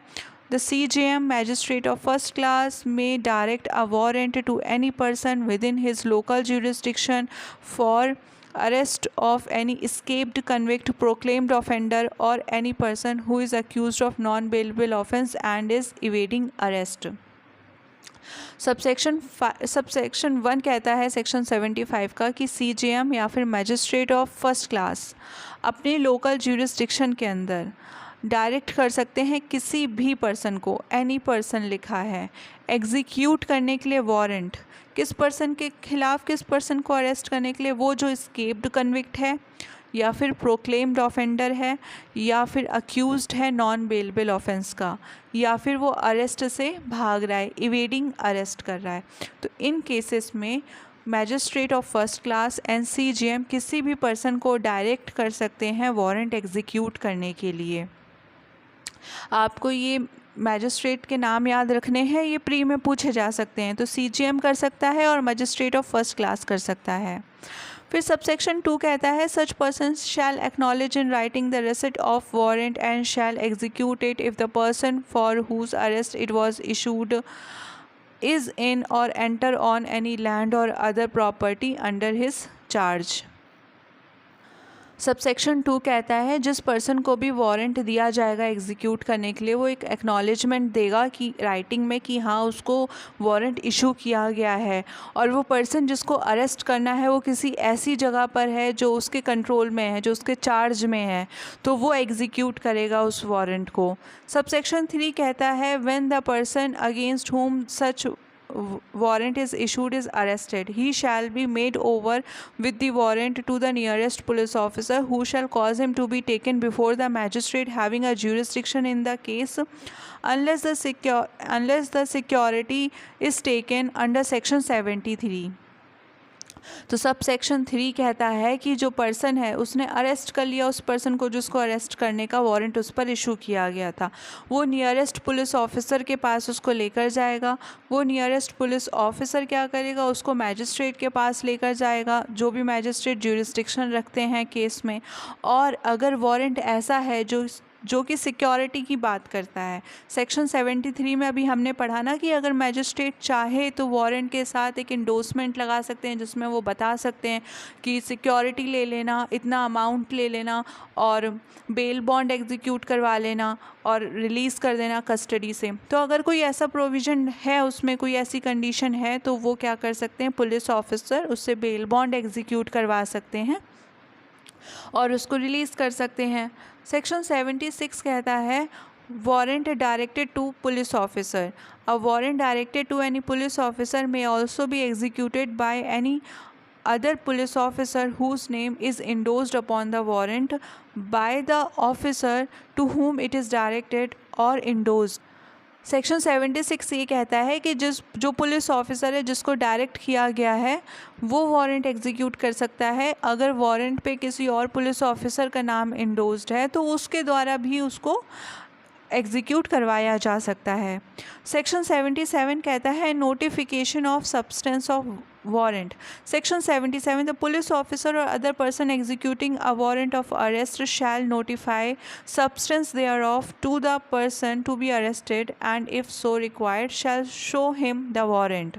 A: The CJM magistrate of first class may direct a warrant to any person within his local jurisdiction for arrest of any escaped convict, proclaimed offender or any person who is accused of non-bailable offence and is evading arrest। Subsection 1 कहता है सेक्शन 75 का कि CJM या फिर मैजिस्ट्रेट ऑफ फर्स्ट क्लास अपने लोकल ज्यूरिसडिक्शन के अंदर डायरेक्ट कर सकते हैं किसी भी पर्सन को, एनी पर्सन लिखा है, एग्जीक्यूट करने के लिए वारंट किस पर्सन के खिलाफ, किस पर्सन को अरेस्ट करने के लिए, वो जो एस्केप्ड कन्विक्ट है या फिर प्रोक्लेम्ड ऑफेंडर है या फिर अक्यूज्ड है नॉन बेलेबल ऑफेंस का, या फिर वो अरेस्ट से भाग रहा है, इवेडिंग अरेस्ट कर रहा है। तो इन केसेस में magistrate of first class and CJM किसी भी पर्सन को डायरेक्ट कर सकते हैं वारंट एग्जीक्यूट करने के लिए। आपको ये मैजिस्ट्रेट के नाम याद रखने हैं, ये प्री में पूछे जा सकते हैं। तो CGM कर सकता है और मजिस्ट्रेट ऑफ फर्स्ट क्लास कर सकता है। फिर सबसेक्शन 2 कहता है such person shall acknowledge in writing the receipt of warrant and shall execute it if the person for whom arrest it was issued is in और एंटर ऑन एनी लैंड और other property under his charge. Subsection 2 कहता है जिस पर्सन को भी वारंट दिया जाएगा एग्जीक्यूट करने के लिए, वो एक एक्नॉलेजमेंट देगा कि राइटिंग में कि हाँ उसको वारंट इशू किया गया है, और वो पर्सन जिसको अरेस्ट करना है वो किसी ऐसी जगह पर है जो उसके कंट्रोल में है, जो उसके चार्ज में है, तो वो एग्जीक्यूट करेगा उस वारंट को। सबसेक्शन 3 कहता है when the person against whom such warrant is issued is arrested, he shall be made over with the warrant to the nearest police officer, who shall cause him to be taken before the magistrate having a jurisdiction in the case, unless the security is taken under section 73। तो सब सेक्शन 3 कहता है कि जो पर्सन है उसने अरेस्ट कर लिया उस पर्सन को जिसको अरेस्ट करने का वारंट उस पर इशू किया गया था, वो नियरेस्ट पुलिस ऑफिसर के पास उसको लेकर जाएगा। वो नियरेस्ट पुलिस ऑफिसर क्या करेगा, उसको मैजिस्ट्रेट के पास लेकर जाएगा, जो भी मैजिस्ट्रेट ज्यूरिसडिक्शन रखते हैं केस में। और अगर वारंट ऐसा है जो कि सिक्योरिटी की बात करता है, सेक्शन 73 में अभी हमने पढ़ा ना कि अगर मैजिस्ट्रेट चाहे तो वारंट के साथ एक इंडोर्समेंट लगा सकते हैं जिसमें वो बता सकते हैं कि सिक्योरिटी ले लेना, इतना अमाउंट ले लेना और बेल बॉन्ड एग्जीक्यूट करवा लेना और रिलीज़ कर देना कस्टडी से। तो अगर कोई ऐसा प्रोविज़न है, उसमें कोई ऐसी कंडीशन है, तो वो क्या कर सकते हैं, पुलिस ऑफिसर उससे बेल बॉन्ड एग्जीक्यूट करवा सकते हैं और उसको रिलीज़ कर सकते हैं। सेक्शन 76 कहता है warrant directed to police officer, a warrant directed to any police officer may also be executed by any other police officer whose name is endorsed upon the warrant by the officer to whom it is directed or endorsed। Section 76 ये कहता है कि जो पुलिस ऑफिसर है जिसको डायरेक्ट किया गया है वो वारंट एग्जीक्यूट कर सकता है। अगर वारंट पे किसी और पुलिस ऑफिसर का नाम इंडोर्स्ड है तो उसके द्वारा भी उसको एग्जीक्यूट करवाया जा सकता है। सेक्शन 77 कहता है notification of substance of warrant. Section 77 the police officer और other person executing a warrant of arrest shall notify substance thereof to the person to be arrested and if so required shall show him the warrant.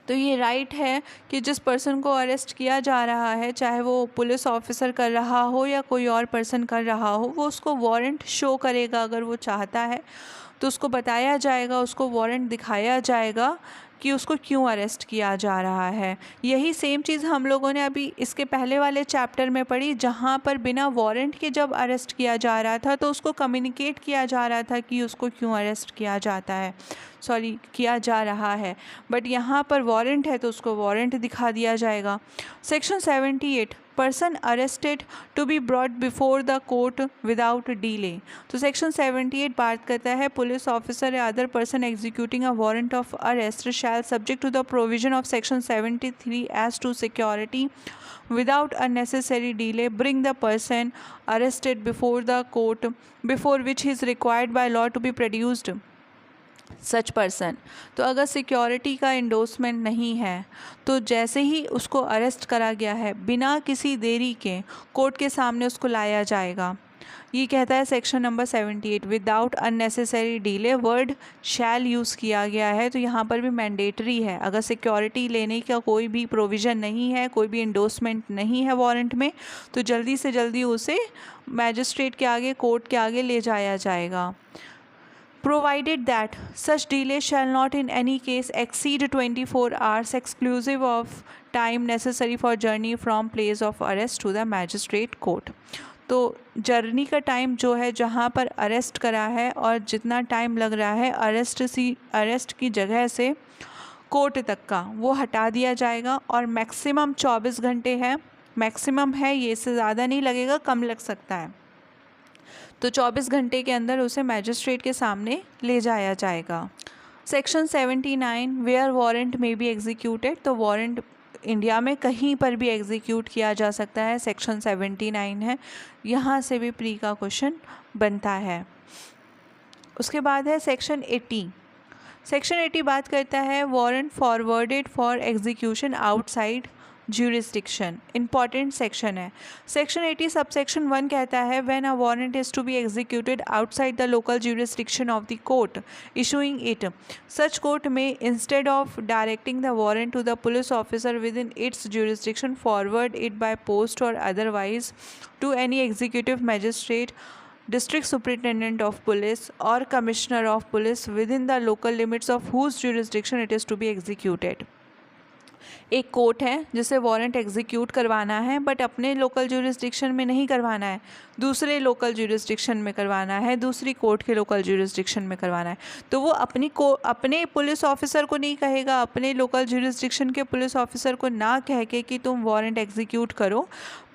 A: तो ये राइट है कि जिस पर्सन को अरेस्ट किया जा रहा है, चाहे वो पुलिस ऑफिसर कर रहा हो या कोई और पर्सन कर रहा हो, वो उसको वारंट शो करेगा। अगर वो चाहता है तो उसको बताया जाएगा, उसको वारंट दिखाया जाएगा कि उसको क्यों अरेस्ट किया जा रहा है। यही सेम चीज़ हम लोगों ने अभी इसके पहले वाले चैप्टर में पढ़ी, जहाँ पर बिना वारंट के जब अरेस्ट किया जा रहा था तो उसको कम्युनिकेट किया जा रहा था कि उसको क्यों अरेस्ट किया जा रहा है। बट यहाँ पर वारंट है तो उसको वारंट दिखा दिया जाएगा। Section 78 person arrested to be brought before the court without delay. तो सेक्शन 78 बात करता है पुलिस ऑफिसर या other person executing a warrant of arrest shall subject to the provision of section 73 as to security without unnecessary delay bring the person arrested before the court before which he is required by law to be produced such person. तो अगर सिक्योरिटी का इंडोर्समेंट नहीं है तो जैसे ही उसको अरेस्ट करा गया है बिना किसी देरी के कोर्ट के सामने उसको लाया जाएगा। ये कहता है section number 78 without unnecessary delay, word shall use किया गया है तो यहाँ पर भी मैंडेटरी है। अगर सिक्योरिटी लेने का कोई भी प्रोविज़न नहीं है, कोई भी इंडोर्समेंट नहीं है वारंट में, तो जल्दी से जल्दी उसे मैजिस्ट्रेट के आगे, कोर्ट के आगे ले जाया जाएगा। Provided that such delay shall not in any case exceed 24 hours exclusive of time necessary for journey from place of arrest to the magistrate court। तो जर्नी का टाइम जो है जहाँ पर अरेस्ट करा है और जितना टाइम लग रहा है अरेस्ट की जगह से कोर्ट तक का, वो हटा दिया जाएगा। और मैक्सिमम 24 घंटे है, मैक्सिमम है, ये इससे ज़्यादा नहीं लगेगा, कम लग सकता है। तो 24 घंटे के अंदर उसे मैजिस्ट्रेट के सामने ले जाया जाएगा। सेक्शन 79 वेयर वारंट में बी एग्जीक्यूटेड। तो वारंट इंडिया में कहीं पर भी एग्जीक्यूट किया जा सकता है, सेक्शन 79 है। यहाँ से भी प्री का क्वेश्चन बनता है। उसके बाद है सेक्शन 80। सेक्शन 80 बात करता है warrant forwarded for execution outside jurisdiction. Important section है। सेक्शन 80 सब सेक्शन 1 कहता है when a warrant is to be executed outside the local jurisdiction of the court issuing it, such court may instead of directing the warrant to the police officer within its jurisdiction forward it by post और otherwise to any executive magistrate, district superintendent of police or commissioner of police within the local limits of whose jurisdiction it is to be executed। एक कोर्ट है जिसे वारंट एग्जीक्यूट करवाना है बट अपने लोकल ज्यूरिसडिक्शन में नहीं करवाना है, दूसरे लोकल ज्यूरिसडिक्शन में करवाना है, दूसरी कोर्ट के लोकल ज्यूरिसडिक्शन में करवाना है, तो वो अपने पुलिस ऑफिसर को नहीं कहेगा, अपने लोकल ज्यूरिसडिक्शन के पुलिस ऑफिसर को ना कह के कि तुम वारंट एग्जीक्यूट करो,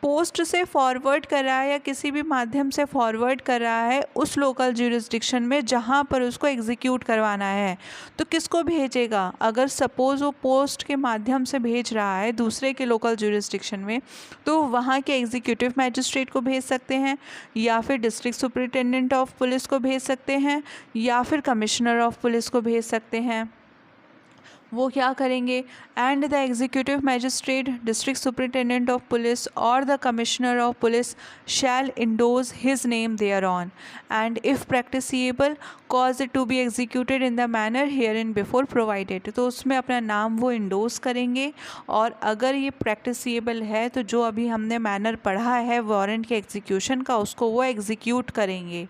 A: पोस्ट से फॉरवर्ड कर रहा है या किसी भी माध्यम से फॉरवर्ड कर रहा है उस लोकल ज्यूरिसडिक्शन में जहाँ पर उसको एग्जीक्यूट करवाना है। तो किसको भेजेगा? अगर सपोज़ वो पोस्ट के माध्यम से भेज रहा है दूसरे के लोकल ज्यूरिसडिक्शन में, तो वहाँ के एग्जीक्यूटिव मैजिस्ट्रेट को भेज सकते हैं, या फिर डिस्ट्रिक्ट सुपरिटेंडेंट ऑफ पुलिस को भेज सकते हैं, या फिर कमिश्नर ऑफ पुलिस को भेज सकते हैं। वो क्या करेंगे? And the executive magistrate, district superintendent of police और the commissioner of police shall endorse his name thereon and if practicable cause it to be executed in the manner hereinbefore provided. तो उसमें अपना नाम वो इंडोज करेंगे और अगर ये प्रैक्टिसिएबल है तो जो अभी हमने मैनर पढ़ा है वारंट के एग्जीक्यूशन का उसको वो एग्जीक्यूट करेंगे।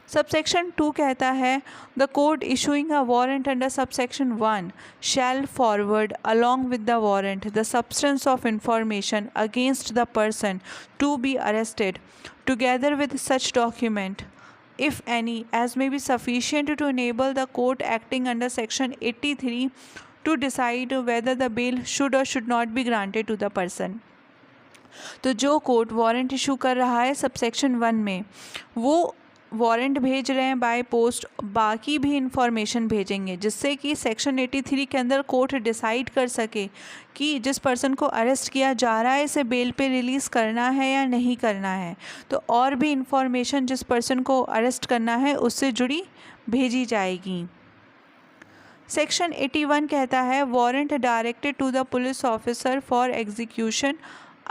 A: सबसेक्शन 2 कहता है the court issuing a warrant under subsection 1 shall forward along with the warrant the substance of information against the person to be arrested together with such document if any as may be sufficient to enable the court acting under section 83 to decide whether the bail should or should not be granted to the person। तो जो कोर्ट वारंट इशू कर रहा है सबसेक्शन 1 में, वो वारंट भेज रहे हैं बाय पोस्ट, बाकी भी इंफॉर्मेशन भेजेंगे जिससे कि सेक्शन 83 के अंदर कोर्ट डिसाइड कर सके कि जिस पर्सन को अरेस्ट किया जा रहा है इसे बेल पे रिलीज़ करना है या नहीं करना है। तो और भी इंफॉर्मेशन जिस पर्सन को अरेस्ट करना है उससे जुड़ी भेजी जाएगी। सेक्शन 81 कहता है warrant directed to the police officer for execution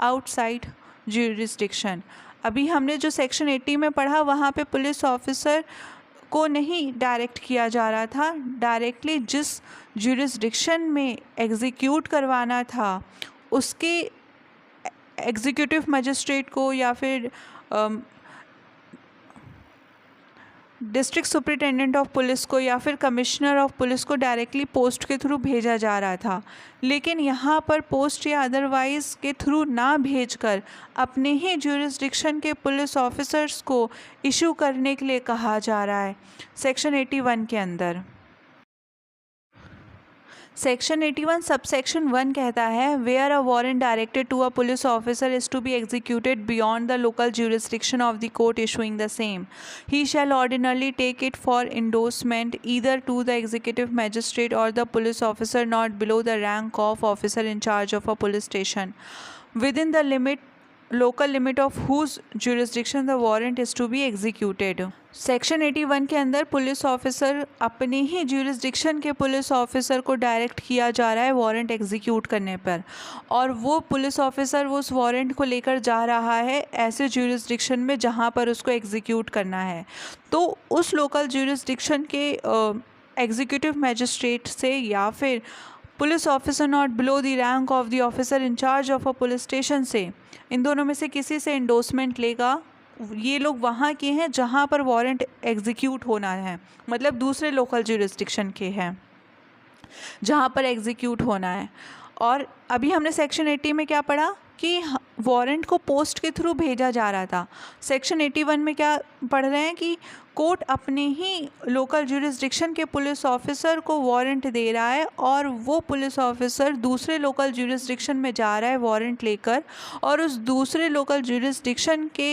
A: outside jurisdiction. अभी हमने जो सेक्शन 80 में पढ़ा वहाँ पे पुलिस ऑफिसर को नहीं डायरेक्ट किया जा रहा था, डायरेक्टली जिस ज्यूरिसडिक्शन में एग्जीक्यूट करवाना था उसके एग्जीक्यूटिव मजिस्ट्रेट को या फिर डिस्ट्रिक्ट सुपरिटेंडेंट ऑफ पुलिस को या फिर कमिश्नर ऑफ पुलिस को डायरेक्टली पोस्ट के थ्रू भेजा जा रहा था। लेकिन यहाँ पर पोस्ट या अदरवाइज़ के थ्रू ना भेजकर अपने ही ज्यूरिसडिक्शन के पुलिस ऑफिसर्स को इशू करने के लिए कहा जा रहा है सेक्शन 81 के अंदर। सेक्शन 81 सबसेक्शन 1 कहता है where a warrant directed to a police officer is to be executed beyond the local jurisdiction of the court issuing the same he shall ordinarily take it for endorsement either to the executive magistrate और the police officer not below the rank of officer in charge of a police station within the local limit of whose jurisdiction the warrant is to be executed. Section 81 के अंदर पुलिस ऑफिसर अपने ही ज्यूरिसडिक्शन के पुलिस ऑफिसर को डायरेक्ट किया जा रहा है वारंट एग्जीक्यूट करने पर, और वो पुलिस ऑफिसर वो उस वारंट को लेकर जा रहा है ऐसे ज्यूरिसडिक्शन में जहाँ पर उसको एग्जीक्यूट करना है। तो उस लोकल ज्यूरिसडिक्शन के एग्जीक्यूटिव मैजिस्ट्रेट से या फिर police officer not below the rank of the officer in charge of a police station से, इन दोनों में से किसी से इंडोर्समेंट लेगा। ये लोग वहाँ के हैं जहाँ पर वारंट एग्जीक्यूट होना है, मतलब दूसरे लोकल ज्यूरिसडिक्शन के हैं जहाँ पर एग्जीक्यूट होना है। और अभी हमने सेक्शन 80 में क्या पढ़ा कि वारंट को पोस्ट के थ्रू भेजा जा रहा था। सेक्शन 81 में क्या पढ़ रहे हैं कि कोर्ट अपने ही लोकल ज्यूरिसडिक्शन के पुलिस ऑफिसर को वारंट दे रहा है और वो पुलिस ऑफिसर दूसरे लोकल ज्यूरिसडिक्शन में जा रहा है वारंट लेकर, और उस दूसरे लोकल ज्यूरिसडिक्शन के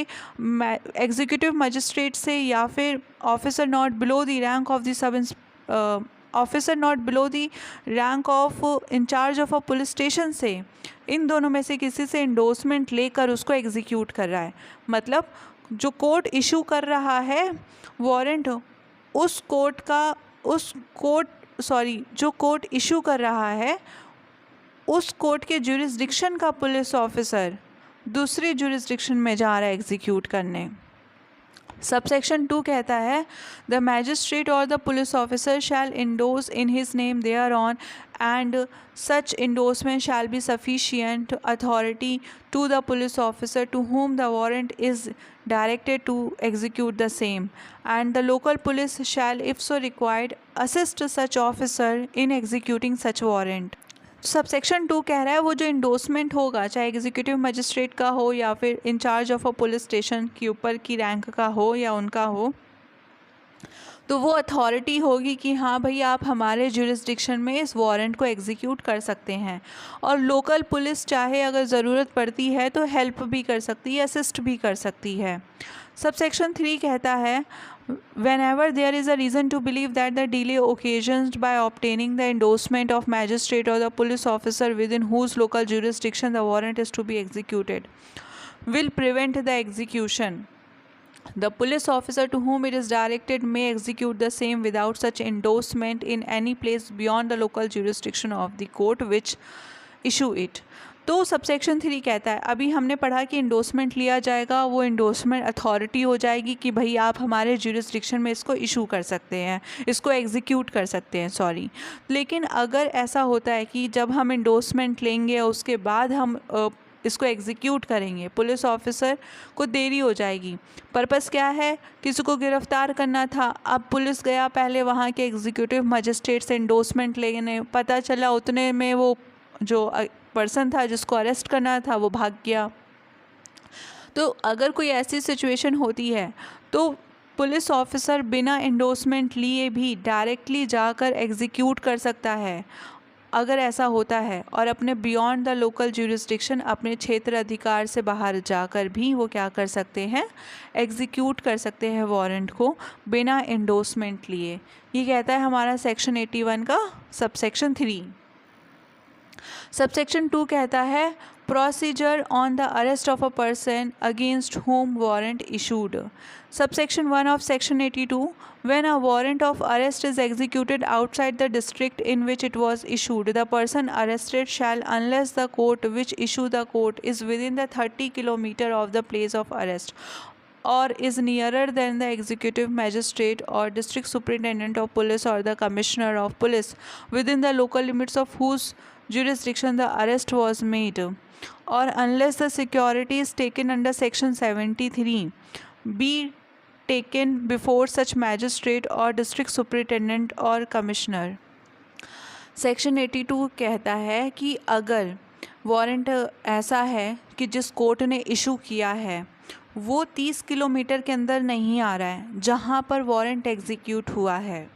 A: एग्जीक्यूटिव मजिस्ट्रेट से या फिर officer not below the rank of the sub officer not below the rank of in-charge of a police station से, इन दोनों में से किसी से इंडोर्समेंट लेकर उसको एग्जीक्यूट कर रहा है। मतलब जो कोर्ट इशू कर रहा है वारंट जो कोर्ट इशू कर रहा है उस कोर्ट के ज्यूरिसडिक्शन का पुलिस ऑफिसर दूसरे ज्यूरिसडिक्शन में जा रहा है एग्जीक्यूट करने। सबसेक्शन 2 कहता है द मैजिस्ट्रेट और the police officer shall endorse in his name thereon and such endorsement shall be sufficient authority to the police officer to whom the warrant is directed to execute the same, and the local police shall, if so required, assist such officer in executing such warrant. Subsection 2 कह रहा है वो जो इंडोर्समेंट होगा, चाहे एग्जीक्यूटिव मजिस्ट्रेट का हो या फिर in-charge of a police station के ऊपर की रैंक का हो या उनका हो, तो वो अथॉरिटी होगी कि हाँ भाई आप हमारे ज्यूरिसडिक्शन में इस वारंट को एग्जीक्यूट कर सकते हैं। और लोकल पुलिस चाहे अगर ज़रूरत पड़ती है तो हेल्प भी कर सकती है, असिस्ट भी कर सकती है। सबसेक्शन 3 कहता है whenever there is a reason to believe that the delay occasioned by obtaining the endorsement of magistrate or the police officer within whose local jurisdiction the warrant is to be executed will prevent the execution, the police officer to whom it is directed may execute the same without such endorsement in any place beyond the local jurisdiction of the court which issue it. तो सबसेक्शन 3 कहता है, अभी हमने पढ़ा कि इंडोर्समेंट लिया जाएगा, वो इंडोर्समेंट अथॉरिटी हो जाएगी कि भाई आप हमारे ज्यूरिसडिक्शन में इसको इशू कर सकते हैं, इसको एग्जीक्यूट कर सकते हैं, लेकिन अगर ऐसा होता है कि जब हम इंडोर्समेंट लेंगे उसके बाद हम इसको एग्जीक्यूट करेंगे, पुलिस ऑफिसर को देरी हो जाएगी। पर्पस क्या है, किसी को गिरफ्तार करना था, अब पुलिस गया पहले वहाँ के एग्जीक्यूटिव मजिस्ट्रेट से इंडोर्समेंट लेने, पता चला उतने में वो जो पर्सन था जिसको अरेस्ट करना था वो भाग गया। तो अगर कोई ऐसी सिचुएशन होती है तो पुलिस ऑफिसर बिना इंडोर्समेंट लिए भी डायरेक्टली जाकर एग्जीक्यूट कर सकता है अगर ऐसा होता है, और अपने बियॉन्ड द लोकल ज्यूरिसडिक्शन, अपने क्षेत्र अधिकार से बाहर जाकर भी वो क्या कर सकते हैं, एग्जीक्यूट कर सकते हैं वारंट को बिना इंडोर्समेंट लिए। ये कहता है हमारा सेक्शन 81 का सबसेक्शन 3। सबसेक्शन 2 कहता है procedure on the arrest of a person against whom warrant issued. Subsection 1 of section 82, when a warrant of arrest is executed outside the district in which it was issued, the person arrested shall, unless the court which issue the court is within the 30 km of the place of arrest or is nearer than the executive magistrate or district superintendent of police or the commissioner of police within the local limits of whose jurisdiction the arrest was made, or unless the security is taken under section 73 be taken before such magistrate or district superintendent or commissioner. Section 82 कहता है कि अगर वारंट ऐसा है कि जिस कोर्ट ने इशू किया है वो 30 किलोमीटर के अंदर नहीं आ रहा है जहाँ पर वारंट एग्जीक्यूट हुआ है,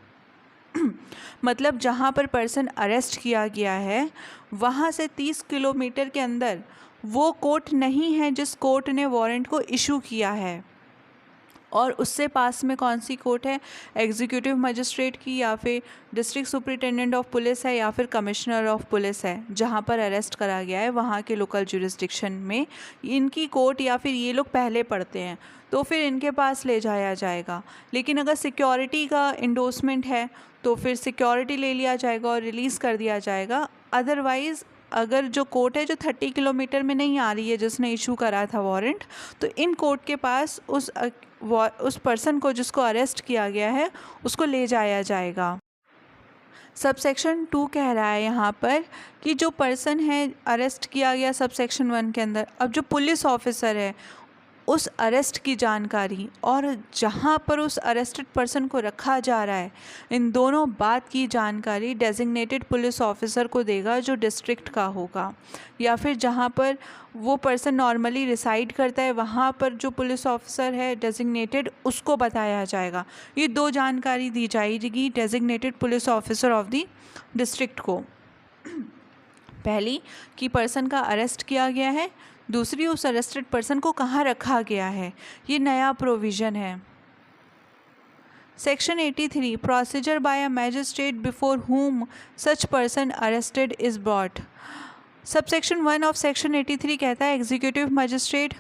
A: मतलब जहाँ पर पर्सन अरेस्ट किया गया है वहाँ से 30 किलोमीटर के अंदर वो कोर्ट नहीं है जिस कोर्ट ने वारंट को इशू किया है, और उससे पास में कौन सी कोर्ट है, एग्जीक्यूटिव मजिस्ट्रेट की या फिर डिस्ट्रिक्ट सुपरिटेंडेंट ऑफ पुलिस है या फिर कमिश्नर ऑफ पुलिस है जहाँ पर अरेस्ट करा गया है, वहाँ के लोकल जुरिसडिक्शन में इनकी कोर्ट या फिर ये लोग पहले पढ़ते हैं तो फिर इनके पास ले जाया जाएगा। लेकिन अगर सिक्योरिटी का इंडोर्समेंट है तो फिर सिक्योरिटी ले लिया जाएगा और रिलीज़ कर दिया जाएगा। अदरवाइज़ अगर जो कोर्ट है जो 30 किलोमीटर में नहीं आ रही है जिसने इशू करा था वारंट, तो इन कोर्ट के पास उस पर्सन को जिसको अरेस्ट किया गया है उसको ले जाया जाएगा। सबसेक्शन 2 कह रहा है यहाँ पर कि जो पर्सन है अरेस्ट किया गया सबसेक्शन 1 के अंदर, अब जो पुलिस ऑफिसर है उस अरेस्ट की जानकारी और जहाँ पर उस अरेस्टेड पर्सन को रखा जा रहा है, इन दोनों बात की जानकारी डेजिग्नेटेड पुलिस ऑफिसर को देगा जो डिस्ट्रिक्ट का होगा, या फिर जहाँ पर वो पर्सन नॉर्मली रिसाइड करता है वहाँ पर जो पुलिस ऑफिसर है डेजिग्नेटेड उसको बताया जाएगा। ये दो जानकारी दी जाएगी designated police officer of the district को। पहली कि पर्सन का अरेस्ट किया गया है, दूसरी उस अरेस्टेड पर्सन को कहाँ रखा गया है। ये नया प्रोविज़न है। Section 83 procedure bye a magistrate before whom such person arrested is brought. Subsection 1 of section 83 कहता है executive magistrate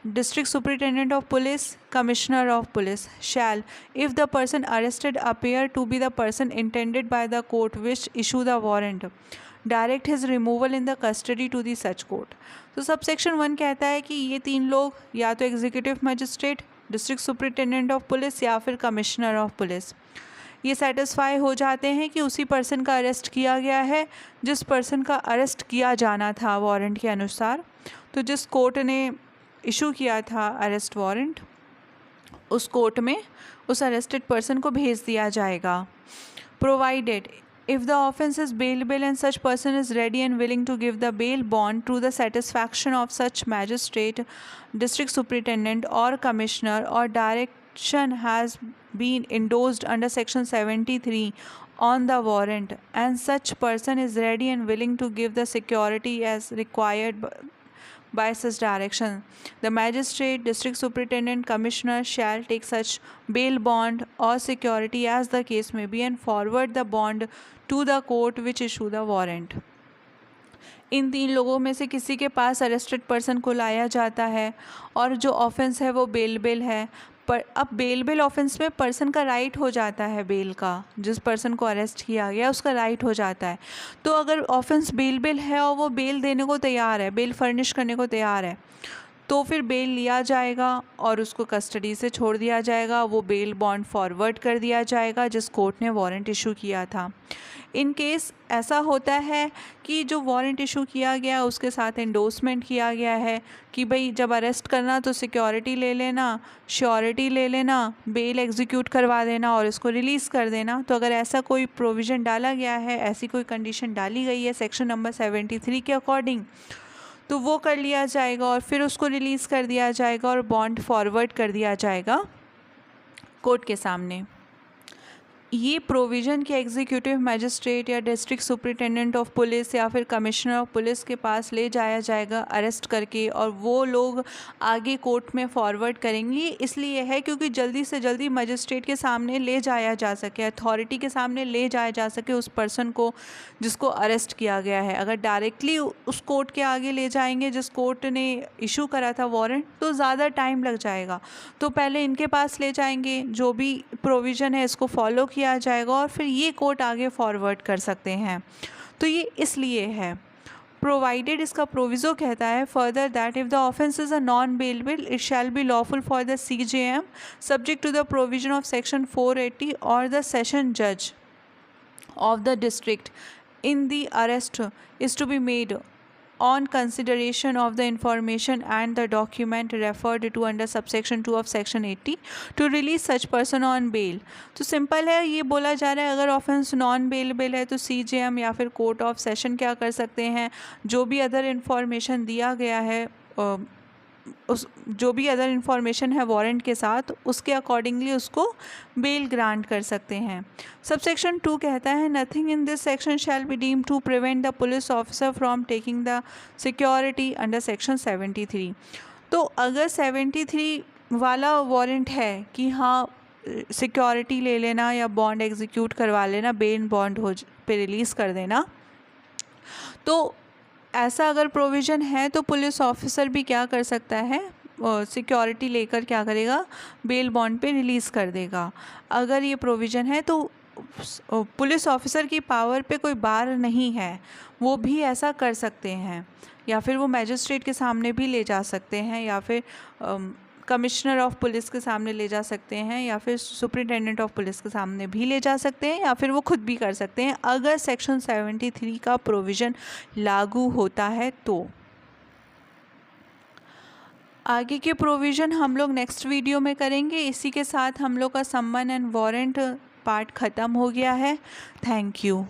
A: district superintendent of police, commissioner of police shall, if the person arrested appear to be the person intended by the court which issue the warrant, direct his removal in the custody to the such court. तो सबसेक्शन 1 कहता है कि ये 3 लोग या तो executive magistrate, district superintendent of police या फिर कमिश्नर ऑफ पुलिस, ये सेटिस्फाई हो जाते हैं कि उसी पर्सन का अरेस्ट किया गया है जिस पर्सन का अरेस्ट किया जाना था वारंट के अनुसार। तो जिस कोर्ट ने इशू किया था अरेस्ट वारंट, उस कोर्ट में उस अरेस्टेड पर्सन को भेज दिया जाएगा। Provided if the offence is bailable and such person is ready and willing to give the bail bond to the satisfaction of such magistrate, district superintendent or commissioner, or direction has been endorsed under section 73 on the warrant and such person is ready and willing to give the security as required by such direction, the magistrate, district superintendent, commissioner shall take such bail bond or security as the case may be and forward the bond to the court which issue the warrant. इन 3 लोगों में से किसी के पास अरेस्टेड पर्सन को लाया जाता है और जो ऑफेंस है वो बेल है, पर अब बेल ऑफेंस में पर्सन का राइट हो जाता है बेल का, जिस पर्सन को अरेस्ट किया गया उसका राइट हो जाता है। तो अगर ऑफेंस बेल है और वो बेल देने को तैयार है, बेल फर्निश करने को तैयार है, तो फिर बेल लिया जाएगा और उसको कस्टडी से छोड़ दिया जाएगा। वो बेल बॉन्ड फॉरवर्ड कर दिया जाएगा जिस कोर्ट ने वारंट इशू किया था। इन केस ऐसा होता है कि जो वारंट इशू किया गया उसके साथ एंडोर्समेंट किया गया है कि भाई जब अरेस्ट करना तो सिक्योरिटी ले लेना, श्योरिटी ले लेना, बेल एग्जीक्यूट करवा देना और इसको रिलीज़ कर देना। तो अगर ऐसा कोई प्रोविज़न डाला गया है, ऐसी कोई कंडीशन डाली गई है सेक्शन नंबर 73 के अकॉर्डिंग, तो वो कर लिया जाएगा और फिर उसको रिलीज़ कर दिया जाएगा और बॉन्ड फॉरवर्ड कर दिया जाएगा कोर्ट के सामने। ये प्रोविज़न के एग्जीक्यूटिव मजिस्ट्रेट या डिस्ट्रिक्ट सुपरिटेंडेंट ऑफ पुलिस या फिर कमिश्नर ऑफ पुलिस के पास ले जाया जाएगा अरेस्ट करके, और वो लोग आगे कोर्ट में फॉरवर्ड करेंगे। इसलिए है क्योंकि जल्दी से जल्दी मजिस्ट्रेट के सामने ले जाया जा सके, अथॉरिटी के सामने ले जाया जा सके उस पर्सन को जिसको अरेस्ट किया गया है। अगर डायरेक्टली उस कोर्ट के आगे ले जाएंगे जिस कोर्ट ने इशू करा था वारंट, तो ज़्यादा टाइम लग जाएगा। तो पहले इनके पास ले जाएंगे, जो भी प्रोविज़न है इसको फॉलो किया जाएगा और फिर ये कोर्ट आगे फॉरवर्ड कर सकते हैं। तो ये इसलिए है। प्रोवाइडेड इसका प्रोविज़ो कहता है further that if the offence is a non bailable it shall be lawful for the CJM subject to the provision of section 480 और द सेशन जज of the district in the arrest is to be made on consideration of the information and the document referred to under subsection 2 of section 80 to release such person on bail। तो सिंपल है, ये बोला जा रहा है अगर ऑफेंस नॉन बेलेबल है तो CJM या फिर कोर्ट ऑफ सेशन क्या कर सकते हैं, जो भी अदर इंफॉर्मेशन दिया गया है उस जो भी अदर इंफॉर्मेशन है वारंट के साथ उसके अकॉर्डिंगली उसको बेल ग्रांट कर सकते हैं। सबसेक्शन 2 कहता है nothing in this section shall be deemed to prevent the police officer from taking the security under section 73। तो अगर 73 वाला वारंट है कि हाँ सिक्योरिटी ले लेना या बॉन्ड एग्जीक्यूट करवा लेना, बेल बॉन्ड हो पे रिलीज़ कर देना, तो ऐसा अगर प्रोविज़न है तो पुलिस ऑफिसर भी क्या कर सकता है, सिक्योरिटी लेकर क्या करेगा, बेल बॉन्ड पे रिलीज़ कर देगा। अगर ये प्रोविज़न है तो पुलिस ऑफिसर की पावर पे कोई बार नहीं है, वो भी ऐसा कर सकते हैं, या फिर वो मैजिस्ट्रेट के सामने भी ले जा सकते हैं, या फिर कमिश्नर ऑफ पुलिस के सामने ले जा सकते हैं, या फिर सुपरिटेंडेंट ऑफ पुलिस के सामने भी ले जा सकते हैं, या फिर वो खुद भी कर सकते हैं अगर सेक्शन 73 का प्रोविज़न लागू होता है तो। आगे के प्रोविज़न हम लोग नेक्स्ट वीडियो में करेंगे। इसी के साथ हम लोग का सम्मन एंड वारंट पार्ट ख़त्म हो गया है। Thank you.